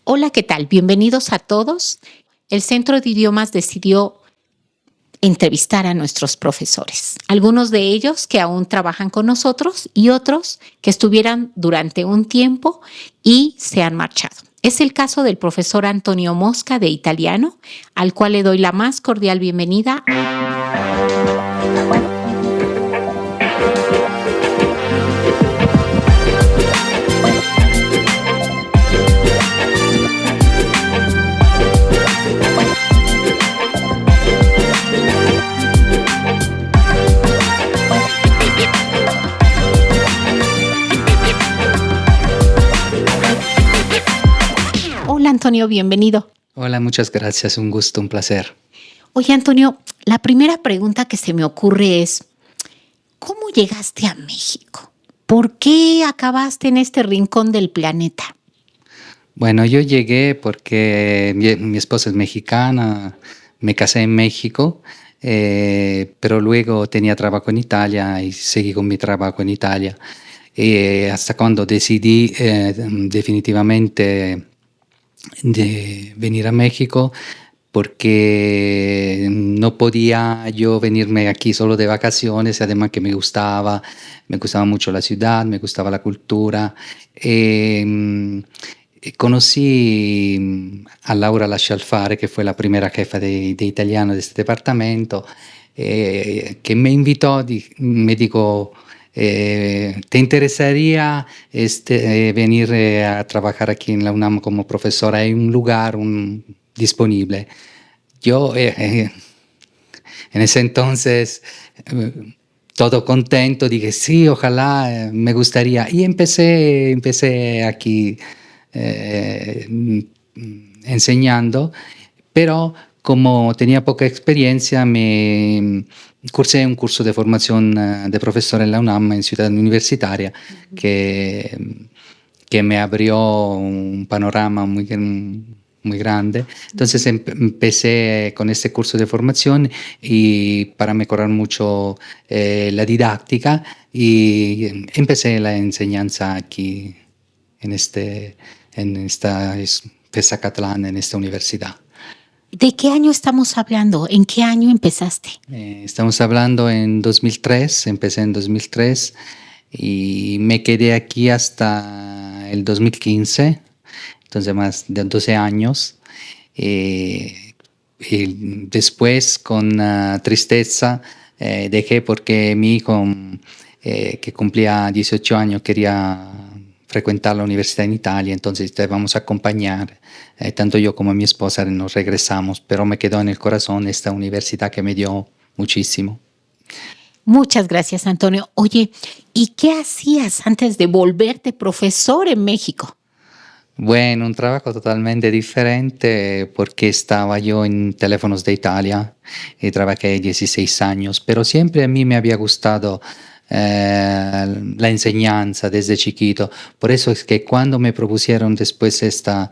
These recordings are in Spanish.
Hola, ¿qué tal? Bienvenidos a todos. El Centro de Idiomas decidió entrevistar a nuestros profesores, algunos de ellos que aún trabajan con nosotros y otros que estuvieran durante un tiempo y se han marchado. Es el caso del profesor Antonio Mosca de italiano, al cual le doy la más cordial bienvenida. Hola Antonio, bienvenido. Hola, muchas gracias, un gusto, un placer. Oye Antonio, la primera pregunta que se me ocurre es, ¿cómo llegaste a México? ¿Por qué acabaste en este rincón del planeta? Bueno, yo llegué porque mi esposa es mexicana, me casé en México, pero luego tenía trabajo en Italia y seguí con mi trabajo en Italia. Hasta cuando decidí definitivamente de venir a México, porque no podía yo venirme aquí solo de vacaciones, además que me gustaba mucho la ciudad, me gustaba la cultura. Conocí a Laura Lascialfare, que fue la primera jefa de italiano de este departamento, que me invitó, me dijo, ¿te interesaría venir a trabajar aquí en la UNAM como profesora? Hay un lugar disponible. Yo en ese entonces, todo contento, dije, sí, ojalá, me gustaría. Y empecé aquí enseñando, pero como tenía poca experiencia, me cursé un curso de formación de profesor en la UNAM, en Ciudad Universitaria, que me abrió un panorama muy grande. Entonces empecé con este curso de formación y para mejorar mucho la didáctica y empecé la enseñanza aquí en esta Pesacatlán, en esta universidad. ¿De qué año estamos hablando? ¿En qué año empezaste? Estamos hablando en 2003, empecé en 2003 y me quedé aquí hasta el 2015, entonces más de 12 años. Y después, con tristeza, dejé porque mi hijo, que cumplía 18 años, quería frecuentar la universidad en Italia, entonces te vamos a acompañar. Tanto yo como mi esposa nos regresamos, pero me quedó en el corazón esta universidad que me dio muchísimo. Muchas gracias, Antonio. Oye, ¿y qué hacías antes de volverte profesor en México? Bueno, un trabajo totalmente diferente porque estaba yo en Teléfonos de Italia y trabajé 16 años, pero siempre a mí me había gustado la enseñanza desde chiquito. Por eso es que cuando me propusieron después esta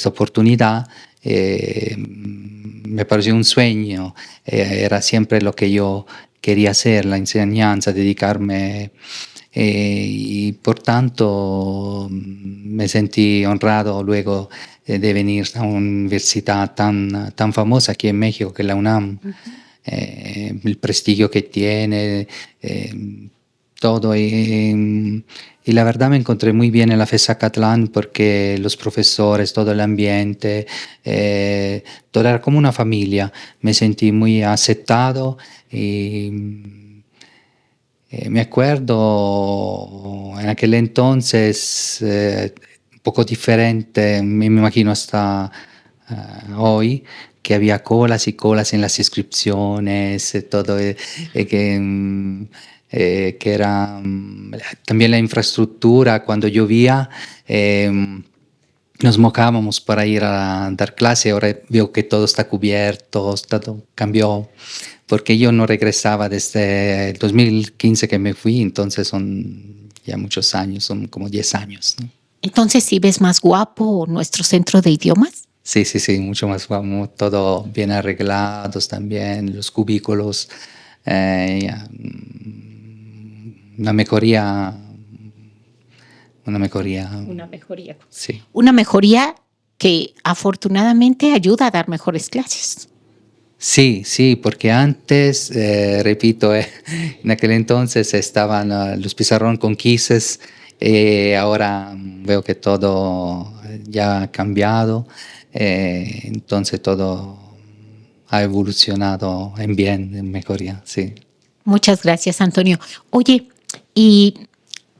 oportunidad, me pareció un sueño. Era siempre lo que yo quería hacer, la enseñanza, dedicarme. Y por tanto me sentí honrado luego de venir a una universidad tan famosa aquí en México, que es la UNAM. El prestigio que tiene, todo. Y la verdad me encontré muy bien en la FES Catlán porque los profesores, todo el ambiente, todo era como una familia. Me sentí muy aceptado y me acuerdo en aquel entonces, un poco diferente, me imagino hasta hoy, que había colas y colas en las inscripciones, todo, que era también la infraestructura, cuando llovía, nos mojábamos para ir a dar clase. Ahora veo que todo está cubierto, todo cambió, porque yo no regresaba desde el 2015 que me fui, entonces son ya muchos años, son como 10 años, ¿no? Entonces, ¿sí ves más guapo nuestro centro de idiomas? Sí, sí, sí, mucho más, vamos, todo bien arreglados también, los cubículos, ya, una mejoría, una mejoría, Una mejoría. sí. Una mejoría que afortunadamente ayuda a dar mejores clases. Sí, sí, porque antes, repito, en aquel entonces estaban los pizarrón con quizzes, ahora veo que todo ya ha cambiado, entonces todo ha evolucionado en bien, en mejoría, sí. Muchas gracias, Antonio. Oye, ¿y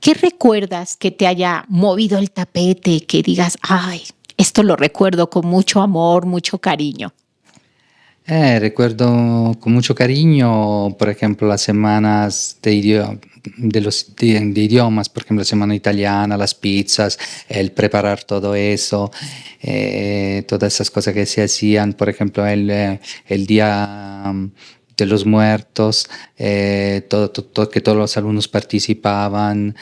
qué recuerdas que te haya movido el tapete, que digas, ay, esto lo recuerdo con mucho amor, mucho cariño? Recuerdo con mucho cariño, por ejemplo, las semanas de idiomas, por ejemplo, la semana italiana, las pizzas, el preparar todo eso, todas esas cosas que se hacían, por ejemplo, el día de los muertos, que todos los alumnos participaban,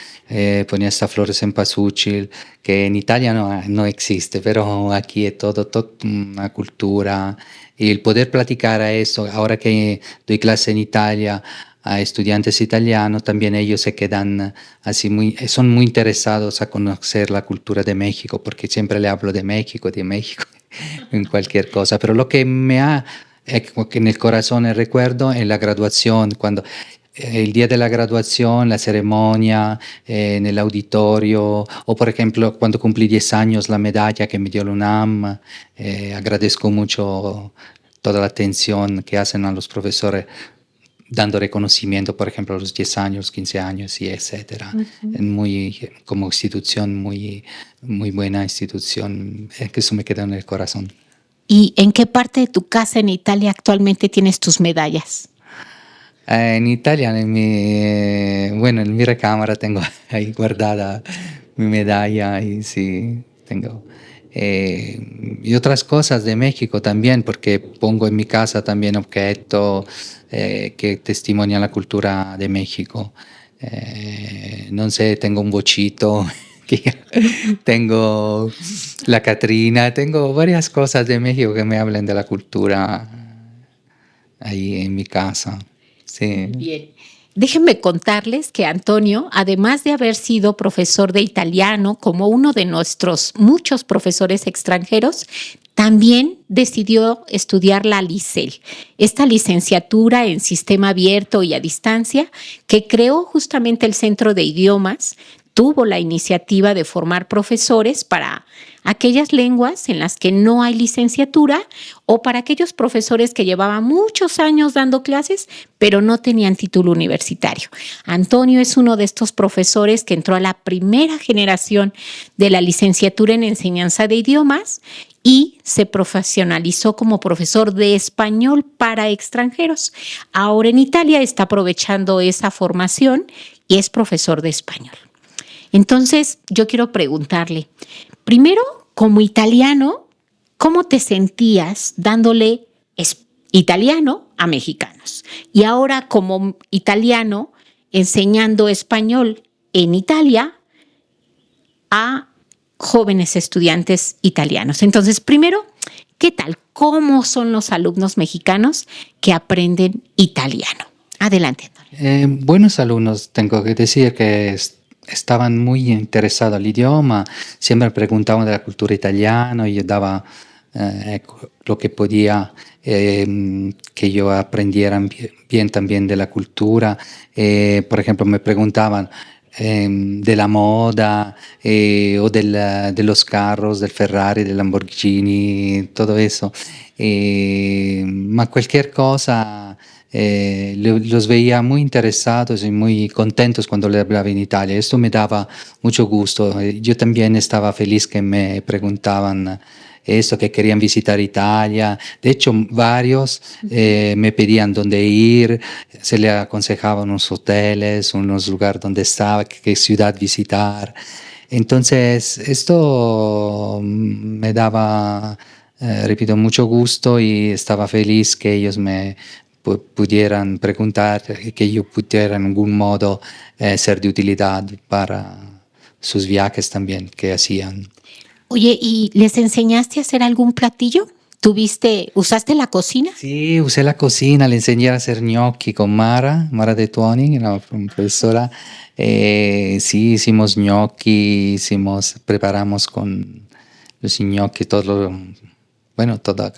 ponía estas flores en pasuchil, que en Italia no existe, pero aquí es todo una cultura. Y el poder platicar a eso, ahora que doy clase en Italia a estudiantes italianos, también ellos se quedan así son muy interesados a conocer la cultura de México, porque siempre le hablo de México, en cualquier cosa. Pero lo que me ha en el corazón el recuerdo es la graduación, cuando el día de la graduación, la ceremonia en el auditorio, o por ejemplo cuando cumplí 10 años, la medalla que me dio la UNAM, agradezco mucho toda la atención que hacen a los profesores dando reconocimiento, por ejemplo, a los 10 años, 15 años y etcétera. Es muy, como institución, muy buena institución, que eso me queda en el corazón. ¿Y en qué parte de tu casa en Italia actualmente tienes tus medallas? En Italia, en mi recámara tengo ahí guardada mi medalla y sí, tengo. Y otras cosas de México también, porque pongo en mi casa también objetos que testimonian la cultura de México. No sé, tengo un bochito, tengo la Catrina, tengo varias cosas de México que me hablan de la cultura ahí en mi casa. Sí. Bien. Déjenme contarles que Antonio, además de haber sido profesor de italiano, como uno de nuestros muchos profesores extranjeros, también decidió estudiar la LICEL, esta licenciatura en sistema abierto y a distancia que creó justamente el Centro de Idiomas. Tuvo la iniciativa de formar profesores para aquellas lenguas en las que no hay licenciatura o para aquellos profesores que llevaban muchos años dando clases, pero no tenían título universitario. Antonio es uno de estos profesores que entró a la primera generación de la licenciatura en enseñanza de idiomas y se profesionalizó como profesor de español para extranjeros. Ahora en Italia está aprovechando esa formación y es profesor de español. Entonces, yo quiero preguntarle, primero, como italiano, ¿cómo te sentías dándole italiano a mexicanos? Y ahora, como italiano, enseñando español en Italia a jóvenes estudiantes italianos. Entonces, primero, ¿qué tal? ¿Cómo son los alumnos mexicanos que aprenden italiano? Adelante, Antonio. Buenos alumnos, tengo que decir que estaban muy interesados al idioma, siempre preguntaban de la cultura italiana y yo daba lo que podía que yo aprendiera bien también de la cultura. Por ejemplo, me preguntaban de la moda o de los carros, del Ferrari, del Lamborghini, todo eso. Ma cualquier cosa los veía muy interesados y muy contentos cuando le hablaba en Italia. Esto me daba mucho gusto. Yo también estaba feliz que me preguntaban eso, que querían visitar Italia. De hecho, varios me pedían dónde ir, se le aconsejaban unos hoteles, unos lugares donde estaba, qué ciudad visitar. Entonces, esto me daba, repito, mucho gusto y estaba feliz que ellos me pudieran preguntar, que yo pudiera en algún modo ser de utilidad para sus viajes también que hacían. Oye, ¿y les enseñaste a hacer algún platillo? ¿Usaste la cocina? Sí, usé la cocina, le enseñé a hacer gnocchi con Mara de Tuoni, la profesora. Sí, hicimos gnocchi, preparamos con los gnocchi, bueno, toda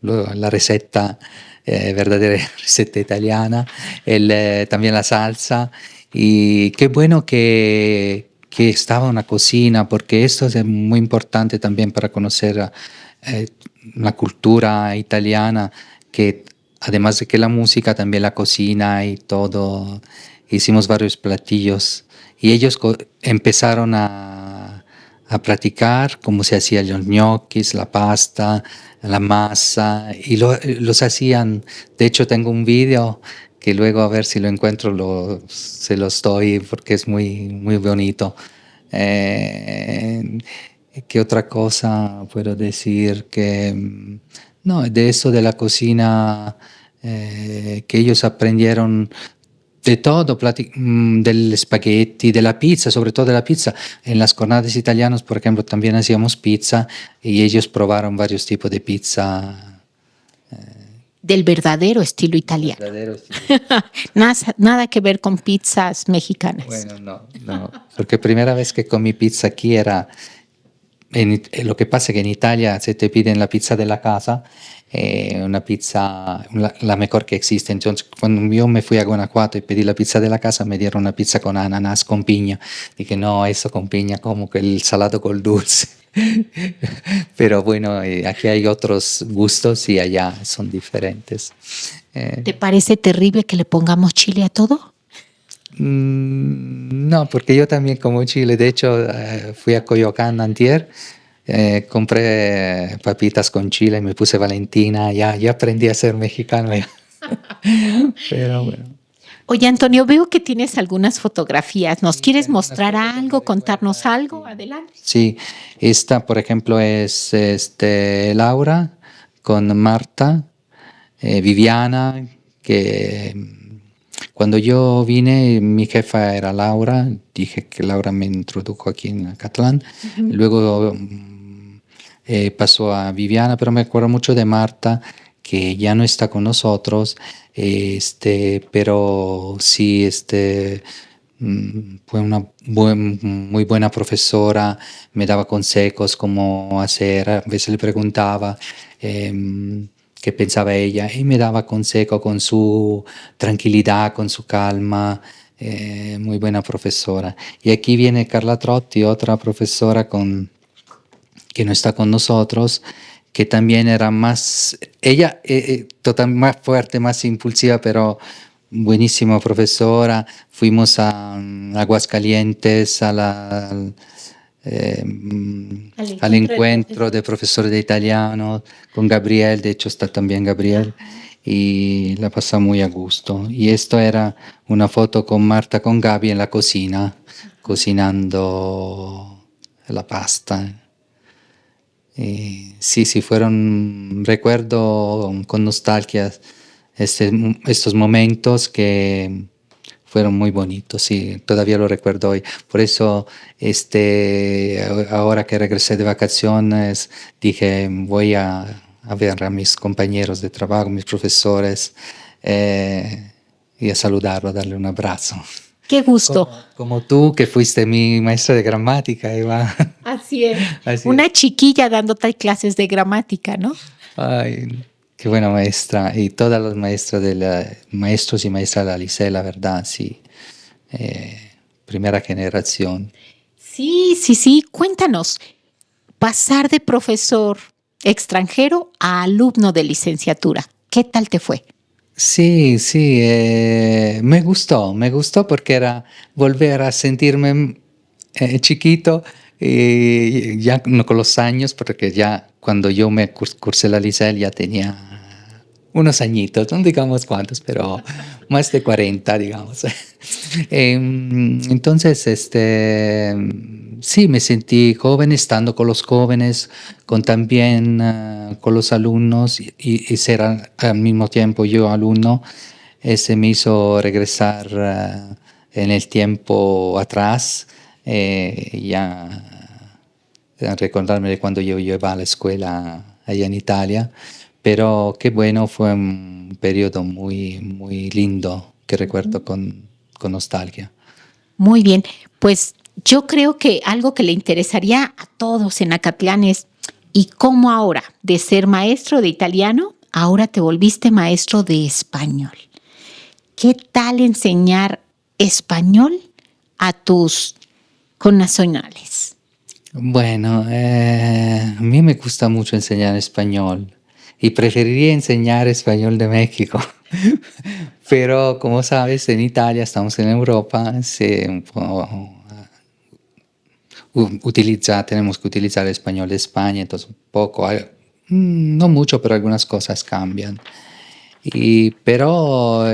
la receta, verdadera receta italiana, también la salsa. Y qué bueno que estaba una cocina, porque esto es muy importante también para conocer eh, la cultura italiana, que además de que la música, también la cocina y todo. Hicimos varios platillos y ellos empezaron a practicar cómo se hacían los ñoquis, la pasta, la masa, y los hacían. De hecho, tengo un video que luego, a ver si lo encuentro, se los doy porque es muy, muy bonito. Eh, ¿Qué otra cosa puedo decir? No, de eso de la cocina, que ellos aprendieron de todo, del spaghetti, de la pizza, sobre todo de la pizza. En las jornadas italianas, por ejemplo, también hacíamos pizza y ellos probaron varios tipos de pizza. Del verdadero estilo italiano. Verdaderos. Nada que ver con pizzas mexicanas. Bueno, no, porque primera vez que comí pizza aquí era, lo que pasa es que en Italia se te piden la pizza de la casa, una pizza, la mejor que existe. Entonces, cuando yo me fui a Guanajuato y pedí la pizza de la casa, me dieron una pizza con ananas, con piña. Dije, no, eso con piña, como que el salado con dulce. Pero bueno, aquí hay otros gustos y allá son diferentes. ¿Te parece terrible que le pongamos chile a todo? No, porque yo también como chile. De hecho, fui a Coyoacán antier, compré papitas con chile, me puse Valentina, ya aprendí a ser mexicano. Ya. Pero bueno. Oye, Antonio, veo que tienes algunas fotografías. ¿Nos quieres mostrar algo, contarnos algo? Adelante. Sí, esta, por ejemplo, es Laura con Marta, Viviana, que cuando yo vine, mi jefa era Laura, dije que Laura me introdujo aquí en Acatlán, luego pasó a Viviana, pero me acuerdo mucho de Marta, que ya no está con nosotros, pero sí, fue una muy buena profesora, me daba consejos cómo hacer, a veces le preguntaba qué pensaba ella y me daba consejo con su tranquilidad, con su calma, muy buena profesora. Y aquí viene Carla Trotti, otra profesora que no está con nosotros, que también era más, ella total, más fuerte, más impulsiva, pero buenísima profesora. Fuimos a Aguascalientes al encuentro de profesores de italiano con Gabriel, de hecho está también Gabriel, y la pasó muy a gusto. Y esto era una foto con Marta, con Gaby en la cocina, cocinando la pasta. Sí, fueron, recuerdo con nostalgia estos momentos que fueron muy bonitos, sí, todavía lo recuerdo hoy. Por eso, ahora que regresé de vacaciones, dije, voy a ver a mis compañeros de trabajo, mis profesores, y a saludarlo, a darle un abrazo. Qué gusto. Como tú, que fuiste mi maestra de gramática, Eva. Así es. Así Una es. chiquilla dándote clases de gramática, ¿no? Ay, qué buena maestra. Y todas las maestras maestros y maestras de la Licea, la verdad, sí. Primera generación. Sí. Cuéntanos, pasar de profesor extranjero a alumno de licenciatura, ¿qué tal te fue? Sí, me gustó porque era volver a sentirme chiquito, y ya no con los años, porque ya cuando yo me cursé la Licea ya tenía unos añitos, no digamos cuántos, pero más de 40, digamos. Entonces, sí, me sentí joven estando con los jóvenes, con también con los alumnos y ser al mismo tiempo yo alumno. Ese me hizo regresar en el tiempo atrás, ya recordarme de cuando yo iba a la escuela allá en Italia. Pero qué bueno, fue un periodo muy, muy lindo que recuerdo con nostalgia. Muy bien, pues yo creo que algo que le interesaría a todos en Acatlán es y cómo ahora, de ser maestro de italiano, ahora te volviste maestro de español. ¿Qué tal enseñar español a tus connacionales? Bueno, a mí me gusta mucho enseñar español y preferiría enseñar español de México. Pero como sabes, en Italia, estamos en Europa, se un po' tenemos que utilizar el español de España, entonces un poco, no mucho, pero algunas cosas cambian. Pero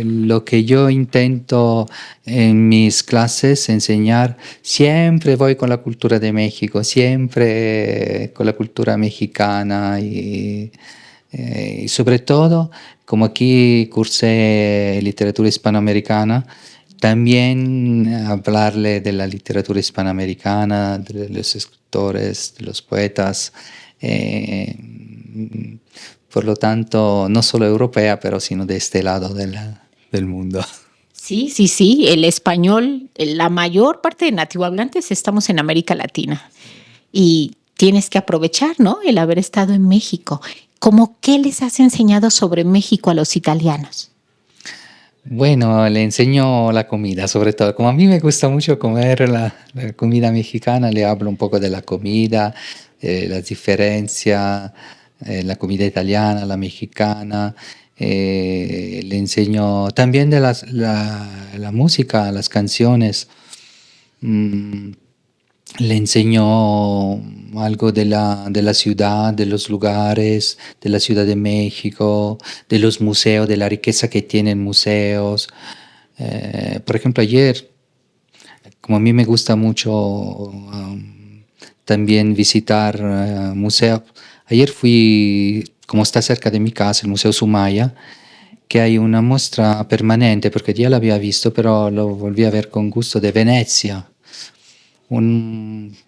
lo que yo intento en mis clases enseñar, siempre voy con la cultura de México, siempre con la cultura mexicana y sobre todo, como aquí cursé literatura hispanoamericana, también hablarle de la literatura hispanoamericana, de los escritores, de los poetas. eh, por lo tanto, no solo europea, pero sino de este lado del mundo. Sí, sí, sí, el español, la mayor parte de nativohablantes estamos en América Latina y tienes que aprovechar, ¿no? El haber estado en México. ¿Cómo qué les has enseñado sobre México a los italianos? Bueno, le enseño la comida, sobre todo. Como a mí me gusta mucho comer la comida mexicana, le hablo un poco de la comida, las diferencias, la comida italiana, la mexicana. Le enseño también de la música, las canciones. Mm, Le enseño algo de la ciudad, de los lugares, de la Ciudad de México, de los museos, de la riqueza que tienen museos. Por ejemplo, ayer, como a mí me gusta mucho también visitar museos, ayer fui, como está cerca de mi casa, el Museo Sumaya, que hay una muestra permanente, porque ya lo había visto, pero lo volví a ver con gusto, de Venecia.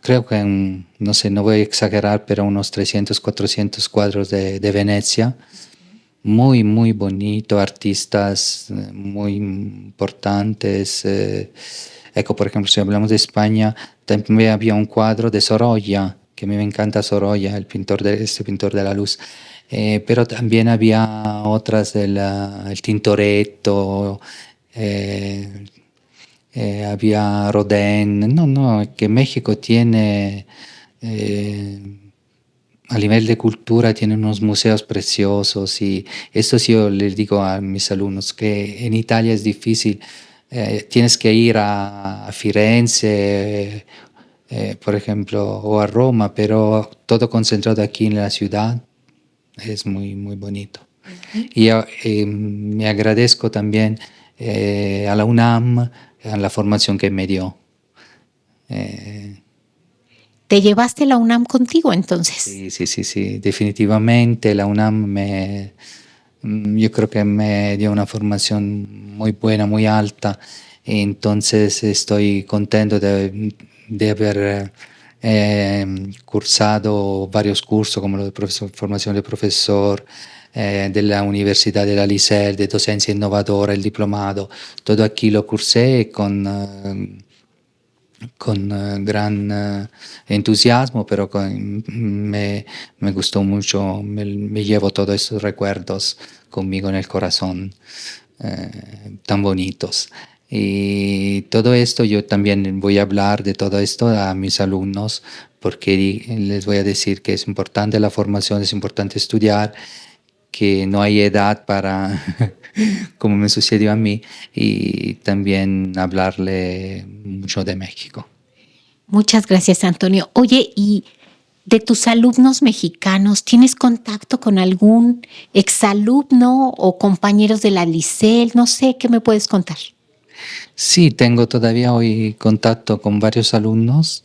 Creo que, no sé, no voy a exagerar, pero unos 300, 400 cuadros de Venecia. Muy, muy bonito, artistas muy importantes. Por ejemplo, si hablamos de España, también había un cuadro de Sorolla, que a mí me encanta Sorolla, este pintor de la luz. Pero también había otras el Tintoretto, eh, había Rodin. No, no, que México tiene, a nivel de cultura, tiene unos museos preciosos y esto sí yo les digo a mis alumnos, que en Italia es difícil, tienes que ir a Firenze, por ejemplo, o a Roma, pero todo concentrado aquí en la ciudad es muy, muy bonito. Y me agradezco también a la UNAM, a la formación que me dio. ¿Te llevaste la UNAM contigo entonces? Sí, sí, sí, sí, definitivamente la UNAM yo creo que me dio una formación muy buena, muy alta. Entonces estoy contento de haber cursado varios cursos como lo de formación de profesor, de la Universidad de la Liceo, de docencia innovadora, el diplomado. Todo aquí lo cursé con gran entusiasmo, pero me gustó mucho, me llevo todos estos recuerdos conmigo en el corazón, tan bonitos. Y todo esto, yo también voy a hablar de todo esto a mis alumnos, porque les voy a decir que es importante la formación, es importante estudiar, que no hay edad para, como me sucedió a mí, y también hablarle mucho de México. Muchas gracias, Antonio. Oye, y de tus alumnos mexicanos, ¿tienes contacto con algún exalumno o compañeros de la Licel? No sé, ¿qué me puedes contar? Sí, tengo todavía hoy contacto con varios alumnos,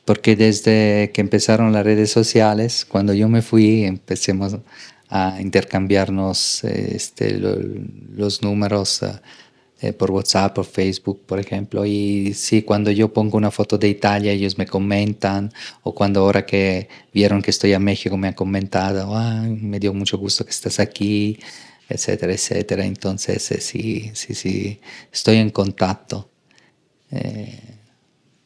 porque desde que empezaron las redes sociales, cuando yo me fui, empecemos a intercambiarnos los números por WhatsApp, por Facebook, por ejemplo. Y sí, cuando yo pongo una foto de Italia, ellos me comentan, o cuando ahora que vieron que estoy a México me han comentado, me dio mucho gusto que estás aquí, etcétera, etcétera. Entonces, sí, sí, sí, estoy en contacto.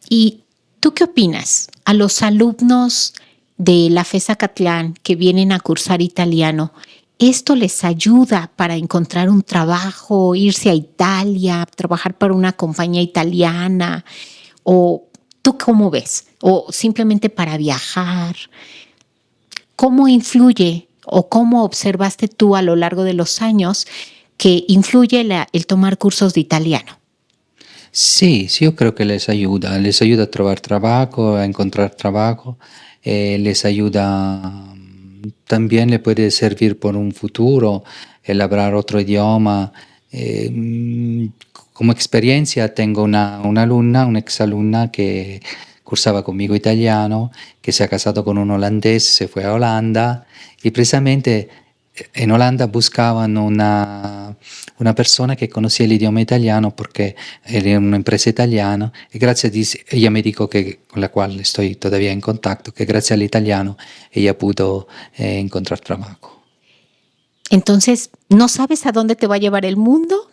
¿Y tú qué opinas? ¿A los alumnos de la FES Acatlán que vienen a cursar italiano, ¿esto les ayuda para encontrar un trabajo, irse a Italia, trabajar para una compañía italiana? ¿O tú cómo ves? ¿O simplemente para viajar? ¿Cómo influye o cómo observaste tú a lo largo de los años que influye el tomar cursos de italiano? Sí, sí, yo creo que les ayuda a trovar trabajo, a encontrar trabajo, les ayuda, también le puede servir por un futuro, el hablar otro idioma. Como experiencia tengo una alumna, una exalumna que cursaba conmigo italiano, que se ha casado con un holandés, se fue a Holanda y precisamente en Holanda buscaban una persona que conocía el idioma italiano porque era una empresa italiana y gracias a ella me dijo que, con la cual estoy todavía en contacto, que gracias al italiano ella pudo encontrar trabajo. Entonces, ¿no sabes a dónde te va a llevar el mundo?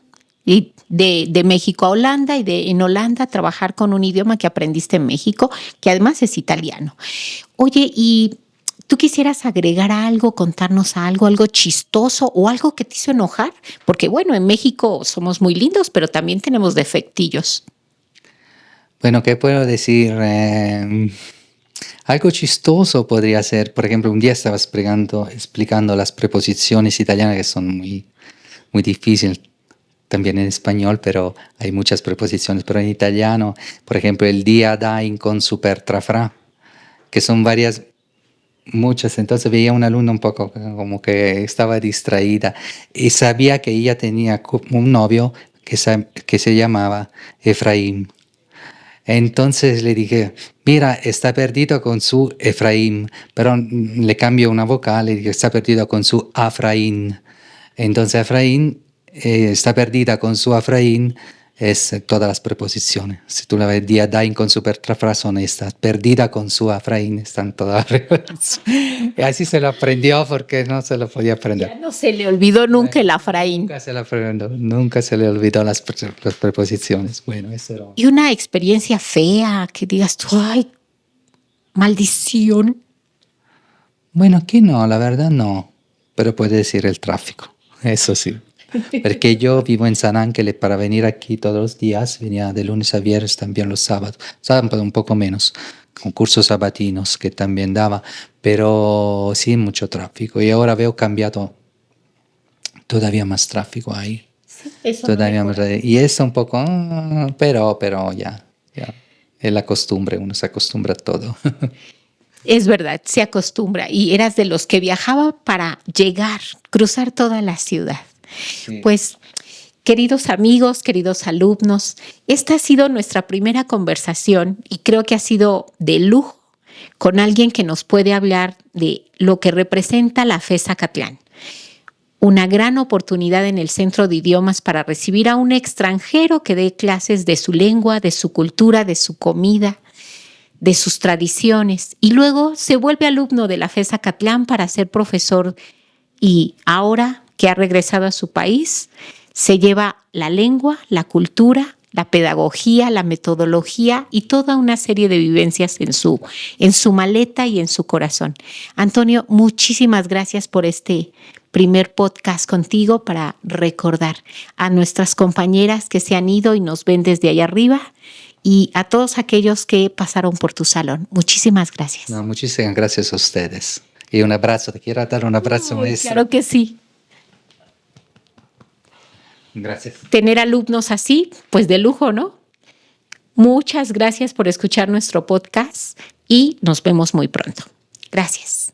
Y de México a Holanda y en Holanda trabajar con un idioma que aprendiste en México, que además es italiano. Oye, ¿y tú quisieras agregar algo, contarnos algo chistoso o algo que te hizo enojar? Porque bueno, en México somos muy lindos, pero también tenemos defectillos. Bueno, ¿qué puedo decir? Algo chistoso podría ser, por ejemplo, un día estaba explicando las preposiciones italianas que son muy difíciles también en español, pero hay muchas preposiciones, pero en italiano, por ejemplo, el día da in con super trafra, que son muchas, entonces veía una alumna un poco como que estaba distraída y sabía que ella tenía un novio que se llamaba Efraín. Entonces le dije, mira, está perdido con su Efraín, pero le cambio una vocal y dije, está perdido con su Afraín. Entonces Efraín está perdida con su Afraín, es todas las preposiciones. Si tú la ves, día dain con su pertrafrasone, está perdida con su Afraín, están todas las preposiciones. Y así se lo aprendió porque no se lo podía aprender. Ya no se le olvidó nunca el Afraín. Nunca se le olvidó las preposiciones. Bueno, eso era. Y una experiencia fea que digas tú, ay, maldición. Bueno, aquí no, la verdad no, pero puede decir el tráfico, eso sí. Porque yo vivo en San Ángel y para venir aquí todos los días, venía de lunes a viernes, también los sábados, sábado un poco menos, con cursos sabatinos que también daba, pero sí mucho tráfico. Y ahora veo cambiado todavía más tráfico ahí. Sí, eso Todavía no más, y es un poco, pero ya, es la costumbre, uno se acostumbra a todo. Es verdad, se acostumbra. Y eras de los que viajaba para llegar, cruzar toda la ciudad. Sí. Pues, queridos amigos, queridos alumnos, esta ha sido nuestra primera conversación y creo que ha sido de lujo con alguien que nos puede hablar de lo que representa la FES Acatlán. Una gran oportunidad en el Centro de Idiomas para recibir a un extranjero que dé clases de su lengua, de su cultura, de su comida, de sus tradiciones, y luego se vuelve alumno de la FES Acatlán para ser profesor, y ahora que ha regresado a su país, se lleva la lengua, la cultura, la pedagogía, la metodología y toda una serie de vivencias en su maleta y en su corazón. Antonio, muchísimas gracias por este primer podcast contigo para recordar a nuestras compañeras que se han ido y nos ven desde allá arriba, y a todos aquellos que pasaron por tu salón. Muchísimas gracias. No, muchísimas gracias a ustedes. Y un abrazo, te quiero dar un abrazo, maestra. Claro que sí. Gracias. Tener alumnos así, pues de lujo, ¿no? Muchas gracias por escuchar nuestro podcast y nos vemos muy pronto. Gracias.